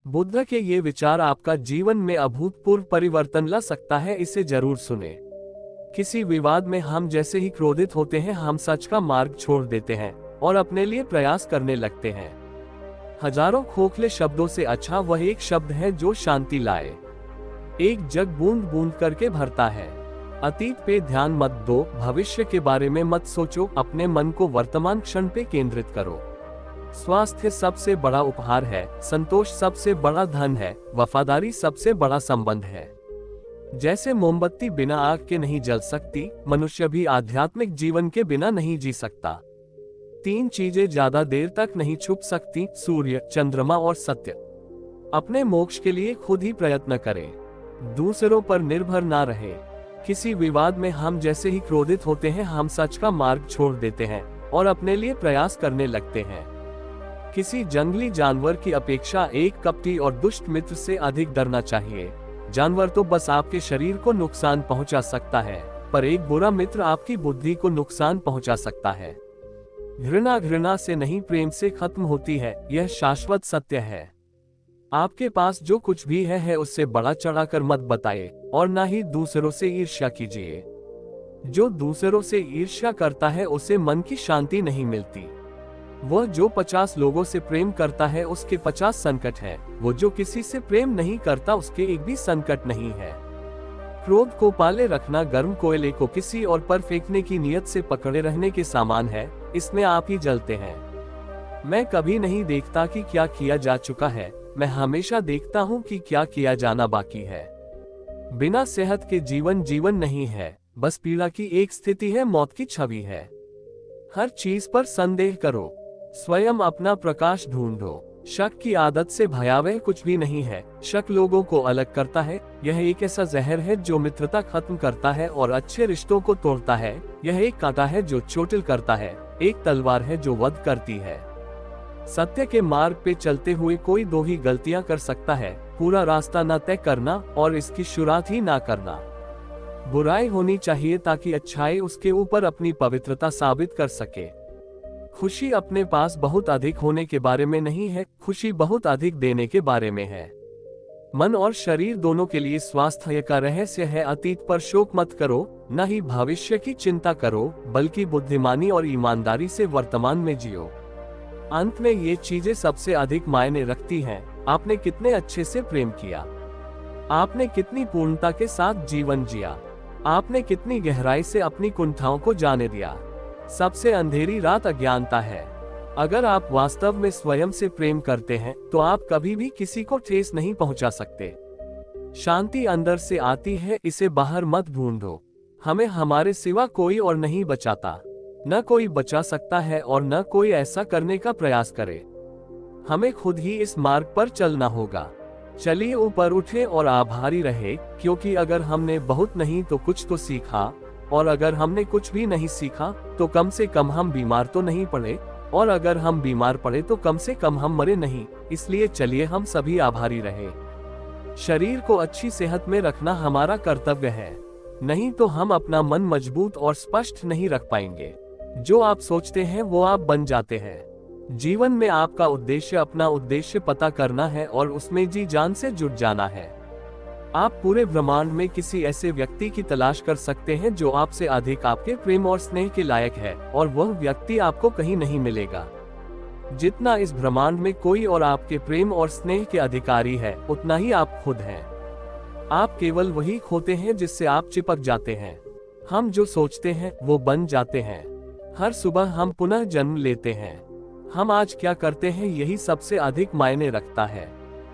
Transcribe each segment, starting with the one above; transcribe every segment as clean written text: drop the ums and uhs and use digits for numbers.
बुद्ध के ये विचार आपका जीवन में अभूतपूर्व परिवर्तन ला सकता है, इसे जरूर सुने। किसी विवाद में हम जैसे ही क्रोधित होते हैं, हम सच का मार्ग छोड़ देते हैं और अपने लिए प्रयास करने लगते हैं। हजारों खोखले शब्दों से अच्छा वह एक शब्द है जो शांति लाए। एक जग बूंद बूंद करके भरता है। अतीत पे ध्यान मत दो, भविष्य के बारे में मत सोचो, अपने मन को वर्तमान क्षण पे केंद्रित करो। स्वास्थ्य सबसे बड़ा उपहार है, संतोष सबसे बड़ा धन है, वफादारी सबसे बड़ा संबंध है। जैसे मोमबत्ती बिना आग के नहीं जल सकती, मनुष्य भी आध्यात्मिक जीवन के बिना नहीं जी सकता। तीन चीजें ज्यादा देर तक नहीं छुप सकती, सूर्य, चंद्रमा और सत्य। अपने मोक्ष के लिए खुद ही प्रयत्न करें, दूसरों पर निर्भर ना रहे। किसी विवाद में हम जैसे ही क्रोधित होते हैं, हम सच का मार्ग छोड़ देते हैं और अपने लिए प्रयास करने लगते हैं। किसी जंगली जानवर की अपेक्षा एक कपटी और दुष्ट मित्र से अधिक डरना चाहिए। जानवर तो बस आपके शरीर को नुकसान पहुंचा सकता है, पर एक बुरा मित्र आपकी बुद्धि को नुकसान पहुंचा सकता है। घृणा घृणा से नहीं, प्रेम से खत्म होती है, यह शाश्वत सत्य है। आपके पास जो कुछ भी है उससे बड़ा चढ़ाकर मत बताइए और ना ही दूसरों से ईर्ष्या कीजिए। जो दूसरों से ईर्ष्या करता है उसे मन की शांति नहीं मिलती। वह जो 50 लोगों से प्रेम करता है उसके 50 संकट हैं। वो जो किसी से प्रेम नहीं करता उसके एक भी संकट नहीं है। क्रोध को पाले रखना गर्म कोयले को किसी और पर फेंकने की नियत से पकड़े रहने के समान है, इसमें आप ही जलते हैं। मैं कभी नहीं देखता कि क्या किया जा चुका है, मैं हमेशा देखता हूँ कि क्या किया जाना बाकी है। बिना सेहत के जीवन जीवन नहीं है, बस पीड़ा की एक स्थिति है, मौत की छवि है। हर चीज पर संदेह करो, स्वयं अपना प्रकाश ढूंढो। शक की आदत से भयावह कुछ भी नहीं है। शक लोगों को अलग करता है। यह एक ऐसा जहर है जो मित्रता खत्म करता है और अच्छे रिश्तों को तोड़ता है। यह एक कांटा है जो चोटिल करता है, एक तलवार है जो वध करती है। सत्य के मार्ग पे चलते हुए कोई दो ही गलतियां कर सकता है, पूरा रास्ता न तय करना और इसकी शुरुआत ही ना करना। बुराई होनी चाहिए ताकि अच्छाई उसके ऊपर अपनी पवित्रता साबित कर सके। खुशी अपने पास बहुत अधिक होने के बारे में नहीं है, खुशी बहुत अधिक देने के बारे में है। मन और शरीर दोनों के लिए स्वास्थ्य का रहस्य है। अतीत पर शोक मत करो, न ही भविष्य की चिंता करो, बल्कि बुद्धिमानी और ईमानदारी से वर्तमान में जियो। अंत में ये चीजें सबसे अधिक मायने रखती हैं। आपने कितने अच्छे से प्रेम किया, आपने कितनी पूर्णता के साथ जीवन जिया, आपने कितनी गहराई से अपनी कुंठाओं को जाने दिया। सबसे अंधेरी रात अज्ञानता है। अगर आप वास्तव में स्वयं से प्रेम करते हैं तो आप कभी भी किसी को ठेस नहीं पहुंचा सकते। शांति अंदर से आती है, इसे बाहर मत ढूंढो। हमें हमारे सिवा कोई और नहीं बचाता, न कोई बचा सकता है और न कोई ऐसा करने का प्रयास करे। हमें खुद ही इस मार्ग पर चलना होगा। चलिए ऊपर उठे और आभारी रहे, क्योंकि अगर हमने बहुत नहीं तो कुछ तो सीखा, और अगर हमने कुछ भी नहीं सीखा तो कम से कम हम बीमार तो नहीं पड़े, और अगर हम बीमार पड़े तो कम से कम हम मरे नहीं। इसलिए चलिए हम सभी आभारी रहे। शरीर को अच्छी सेहत में रखना हमारा कर्तव्य है, नहीं तो हम अपना मन मजबूत और स्पष्ट नहीं रख पाएंगे। जो आप सोचते हैं वो आप बन जाते हैं। जीवन में आपका उद्देश्य अपना उद्देश्य पता करना है और उसमें जी जान से जुट जाना है। आप पूरे ब्रह्मांड में किसी ऐसे व्यक्ति की तलाश कर सकते हैं जो आपसे अधिक आपके प्रेम और स्नेह के लायक है, और वह व्यक्ति आपको कहीं नहीं मिलेगा। जितना इस ब्रह्मांड में कोई और आपके प्रेम और स्नेह के अधिकारी है, उतना ही आप खुद हैं। आप केवल वही खोते हैं जिससे आप चिपक जाते हैं। हम जो सोचते हैं वो बन जाते हैं। हर सुबह हम पुनः जन्म लेते हैं। हम आज क्या करते हैं यही सबसे अधिक मायने रखता है।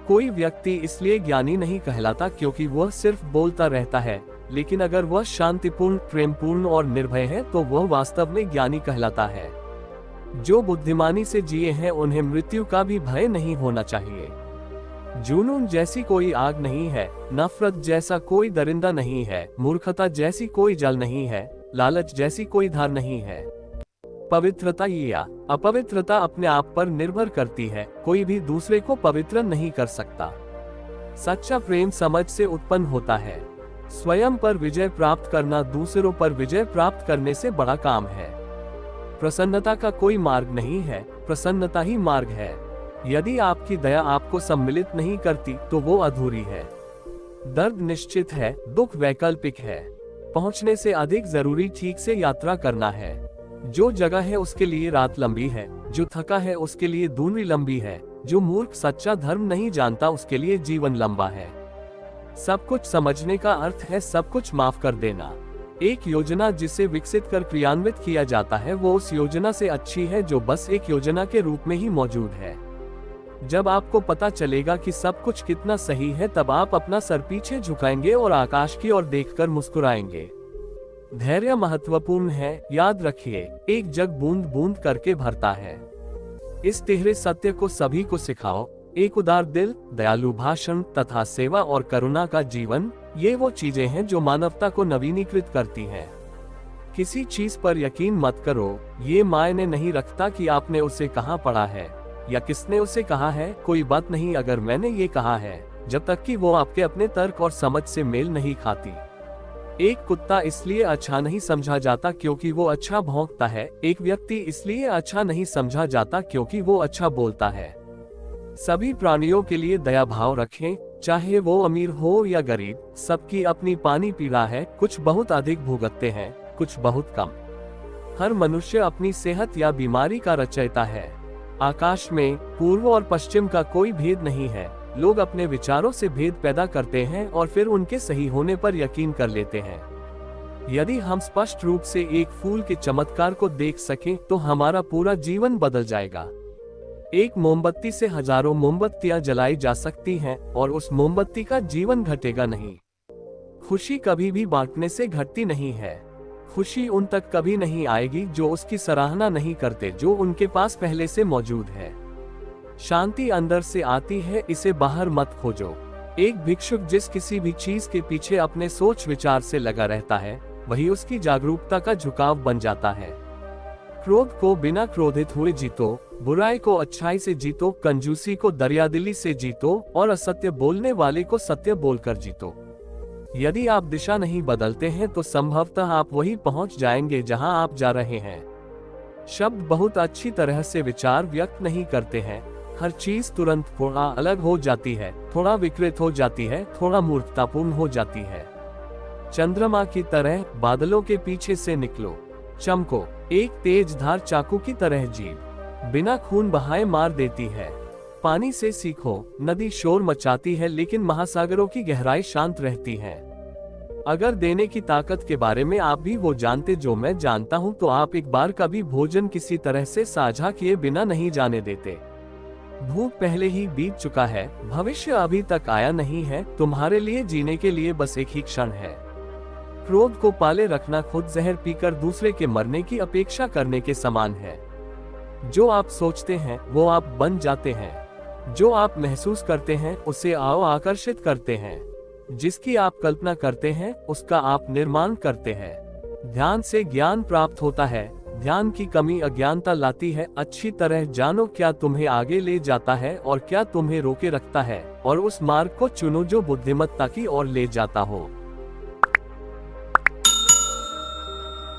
कोई व्यक्ति इसलिए ज्ञानी नहीं कहलाता क्योंकि वह सिर्फ बोलता रहता है, लेकिन अगर वह शांतिपूर्ण, प्रेमपूर्ण और निर्भय है तो वह वास्तव में ज्ञानी कहलाता है। जो बुद्धिमानी से जिए हैं उन्हें मृत्यु का भी भय नहीं होना चाहिए। जुनून जैसी कोई आग नहीं है, नफरत जैसा कोई दरिंदा नहीं है, मूर्खता जैसी कोई जल नहीं है, लालच जैसी कोई धार नहीं है। पवित्रता या अपवित्रता अपने आप पर निर्भर करती है, कोई भी दूसरे को पवित्र नहीं कर सकता। सच्चा प्रेम समझ से उत्पन्न होता है। स्वयं पर विजय प्राप्त करना दूसरों पर विजय प्राप्त करने से बड़ा काम है। प्रसन्नता का कोई मार्ग नहीं है, प्रसन्नता ही मार्ग है। यदि आपकी दया आपको सम्मिलित नहीं करती तो वो अधूरी है। दर्द निश्चित है, दुख वैकल्पिक है। पहुंचने से अधिक जरूरी ठीक से यात्रा करना है। जो जगह है उसके लिए रात लंबी है, जो थका है उसके लिए दूरी लंबी है, जो मूर्ख सच्चा धर्म नहीं जानता उसके लिए जीवन लंबा है। सब कुछ समझने का अर्थ है सब कुछ माफ कर देना। एक योजना जिसे विकसित कर क्रियान्वित किया जाता है वो उस योजना से अच्छी है जो बस एक योजना के रूप में ही मौजूद है। जब आपको पता चलेगा कि सब कुछ कितना सही है तब आप अपना सर पीछे झुकाएंगे और आकाश की ओर देखकर मुस्कुराएंगे। धैर्य महत्वपूर्ण है, याद रखिए, एक जग बूंद बूंद करके भरता है। इस तिहरे सत्य को सभी को सिखाओ। एक उदार दिल, दयालु भाषण तथा सेवा और करुणा का जीवन, ये वो चीजें हैं जो मानवता को नवीनीकृत करती हैं। किसी चीज पर यकीन मत करो, ये मायने नहीं रखता कि आपने उसे कहाँ पढ़ा है या किसने उसे कहा है। कोई बात नहीं अगर मैंने ये कहा है, जब तक कि वो आपके अपने तर्क और समझ से मेल नहीं खाती। एक कुत्ता इसलिए अच्छा नहीं समझा जाता क्योंकि वो अच्छा भौंकता है। एक व्यक्ति इसलिए अच्छा नहीं समझा जाता क्योंकि वो अच्छा बोलता है। सभी प्राणियों के लिए दया भाव रखें, चाहे वो अमीर हो या गरीब। सबकी अपनी पानी पीड़ा है, कुछ बहुत अधिक भुगतते हैं, कुछ बहुत कम। हर मनुष्य अपनी सेहत या बीमारी का रचयिता है। आकाश में पूर्व और पश्चिम का कोई भेद नहीं है। लोग अपने विचारों से भेद पैदा करते हैं और फिर उनके सही होने पर यकीन कर लेते हैं। यदि हम स्पष्ट रूप से एक फूल के चमत्कार को देख सकें तो हमारा पूरा जीवन बदल जाएगा। एक मोमबत्ती से हजारों मोमबत्तियां जलाई जा सकती हैं और उस मोमबत्ती का जीवन घटेगा नहीं। खुशी कभी भी बांटने से घटती नहीं है। खुशी उन तक कभी नहीं आएगी जो उसकी सराहना नहीं करते, जो उनके पास पहले से मौजूद है। शांति अंदर से आती है, इसे बाहर मत खोजो। एक भिक्षुक जिस किसी भी चीज के पीछे अपने सोच विचार से लगा रहता है, वही उसकी जागरूकता का झुकाव बन जाता है। क्रोध को बिना क्रोधित हुए जीतो, बुराई को अच्छाई से जीतो, कंजूसी को दरियादिली से जीतो और असत्य बोलने वाले को सत्य बोलकर जीतो। यदि आप दिशा नहीं बदलते हैं तो संभवतः आप वही पहुंच जाएंगे जहां आप जा रहे हैं। शब्द बहुत अच्छी तरह से विचार व्यक्त नहीं करते हैं। हर चीज तुरंत थोड़ा अलग हो जाती है, थोड़ा विकृत हो जाती है, थोड़ा मूर्खतापूर्ण हो जाती है। चंद्रमा की तरह बादलों के पीछे से निकलो, चमको। एक तेज धार चाकू की तरह जीभ बिना खून बहाए मार देती है। पानी से सीखो। नदी शोर मचाती है लेकिन महासागरों की गहराई शांत रहती है। अगर देने की ताकत के बारे में आप भी वो जानते जो मैं जानता हूँ तो आप एक बार का भी भोजन किसी तरह से साझा किए बिना नहीं जाने देते। भूख पहले ही बीत चुका है, भविष्य अभी तक आया नहीं है। तुम्हारे लिए जीने के लिए बस एक ही क्षण है। क्रोध को पाले रखना खुद जहर पीकर दूसरे के मरने की अपेक्षा करने के समान है। जो आप सोचते हैं वो आप बन जाते हैं। जो आप महसूस करते हैं उसे आओ आकर्षित करते हैं। जिसकी आप कल्पना करते हैं उसका आप निर्माण करते हैं। ध्यान से ज्ञान प्राप्त होता है, ध्यान की कमी अज्ञानता लाती है। अच्छी तरह जानो क्या तुम्हें आगे ले जाता है और क्या तुम्हें रोके रखता है, और उस मार्ग को चुनो जो बुद्धिमत्ता की ओर ले जाता हो।